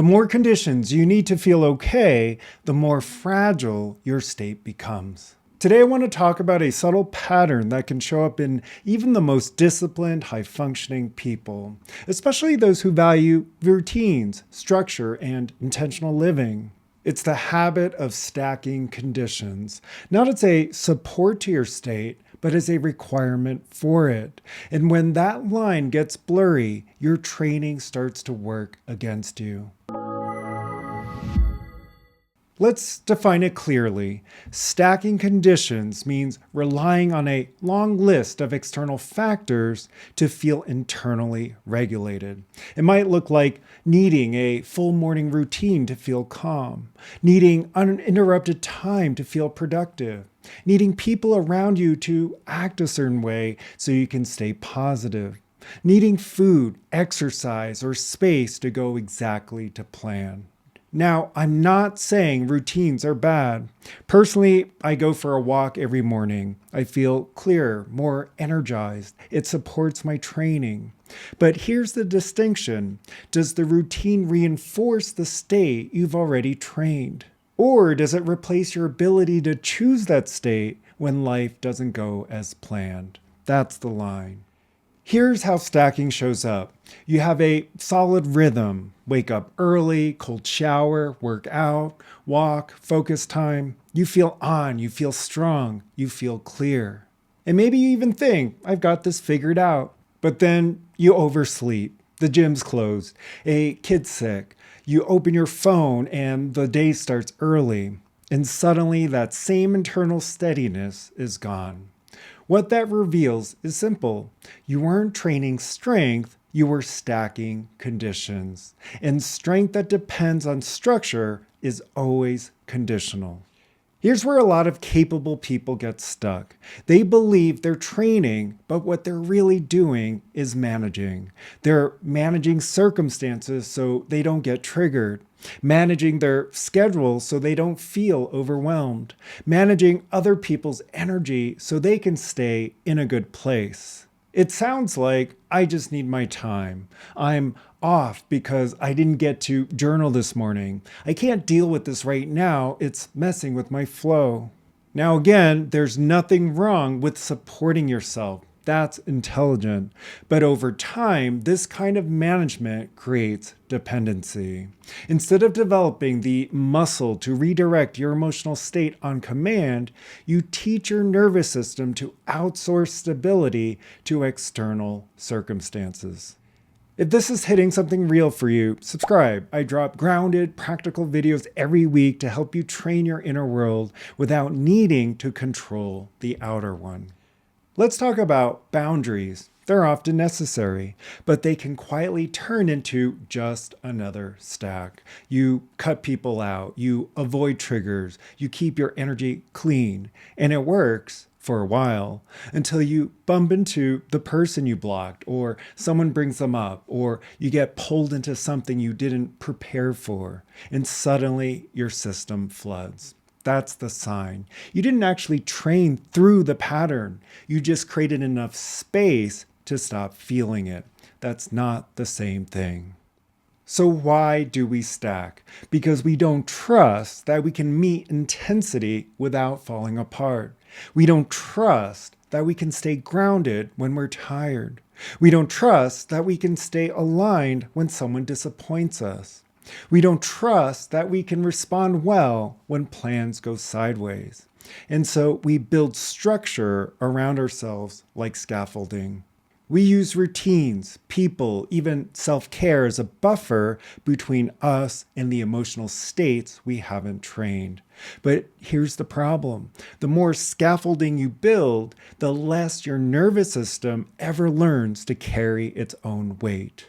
The more conditions you need to feel okay, the more fragile your state becomes. Today I want to talk about a subtle pattern that can show up in even the most disciplined, high-functioning people, especially those who value routines, structure, and intentional living. It's the habit of stacking conditions, not as a support to your state, but as a requirement for it. And when that line gets blurry, your training starts to work against you. Let's define it clearly. Stacking conditions means relying on a long list of external factors to feel internally regulated. It might look like needing a full morning routine to feel calm, needing uninterrupted time to feel productive, needing people around you to act a certain way so you can stay positive, needing food, exercise, or space to go exactly to plan. Now, I'm not saying routines are bad. Personally, I go for a walk every morning. I feel clearer, more energized. It supports my training. But here's the distinction. Does the routine reinforce the state you've already trained? Or does it replace your ability to choose that state when life doesn't go as planned? That's the line. Here's how stacking shows up. You have a solid rhythm. Wake up early, cold shower, work out, walk, focus time. You feel on, you feel strong, you feel clear. And maybe you even think, I've got this figured out. But then you oversleep. The gym's closed. A kid's sick. You open your phone and the day starts early. And suddenly that same internal steadiness is gone. What that reveals is simple. You weren't training strength, you were stacking conditions. And strength that depends on structure is always conditional. Here's where a lot of capable people get stuck. They believe they're training, but what they're really doing is managing. They're managing circumstances so they don't get triggered, managing their schedule so they don't feel overwhelmed, managing other people's energy so they can stay in a good place. It sounds like I just need my time. I'm off because I didn't get to journal this morning. I can't deal with this right now. It's messing with my flow. Now again, there's nothing wrong with supporting yourself. That's intelligent. But over time, this kind of management creates dependency. Instead of developing the muscle to redirect your emotional state on command, you teach your nervous system to outsource stability to external circumstances. If this is hitting something real for you, subscribe. I drop grounded, practical videos every week to help you train your inner world without needing to control the outer one. Let's talk about boundaries. They're often necessary, but they can quietly turn into just another stack. You cut people out, you avoid triggers, you keep your energy clean, and it works for a while until you bump into the person you blocked, or someone brings them up, or you get pulled into something you didn't prepare for, and suddenly your system floods. That's the sign. You didn't actually train through the pattern. You just created enough space to stop feeling it. That's not the same thing. So why do we stack? Because we don't trust that we can meet intensity without falling apart. We don't trust that we can stay grounded when we're tired. We don't trust that we can stay aligned when someone disappoints us. We don't trust that we can respond well when plans go sideways. And so we build structure around ourselves like scaffolding. We use routines, people, even self-care as a buffer between us and the emotional states we haven't trained. But here's the problem. The more scaffolding you build, the less your nervous system ever learns to carry its own weight.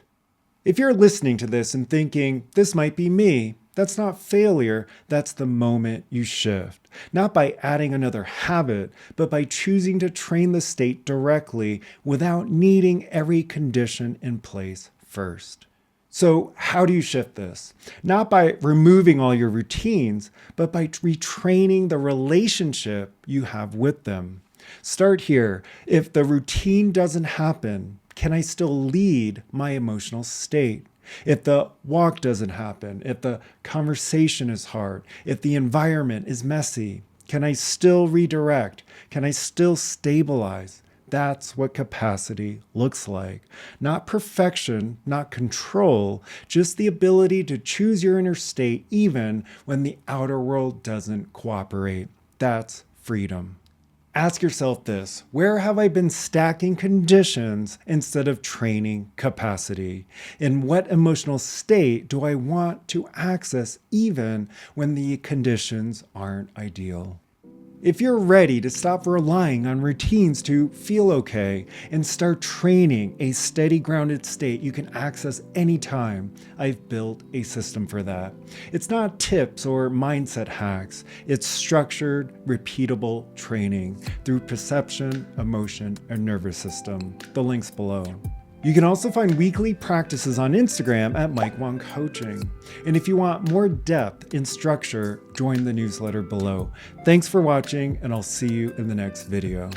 If you're listening to this and thinking, this might be me, that's not failure, that's the moment you shift. Not by adding another habit, but by choosing to train the state directly without needing every condition in place first. So how do you shift this? Not by removing all your routines, but by retraining the relationship you have with them. Start here. If the routine doesn't happen, can I still lead my emotional state? If the walk doesn't happen, if the conversation is hard, if the environment is messy, can I still redirect? Can I still stabilize? That's what capacity looks like. Not perfection, not control, just the ability to choose your inner state even when the outer world doesn't cooperate. That's freedom. Ask yourself this: where have I been stacking conditions instead of training capacity? In what emotional state do I want to access even when the conditions aren't ideal? If you're ready to stop relying on routines to feel okay and start training a steady, grounded state you can access anytime, I've built a system for that. It's not tips or mindset hacks. It's structured, repeatable training through perception, emotion, and nervous system. The link's below. You can also find weekly practices on Instagram at Mike Wang Coaching. And if you want more depth in structure, join the newsletter below. Thanks for watching, and I'll see you in the next video.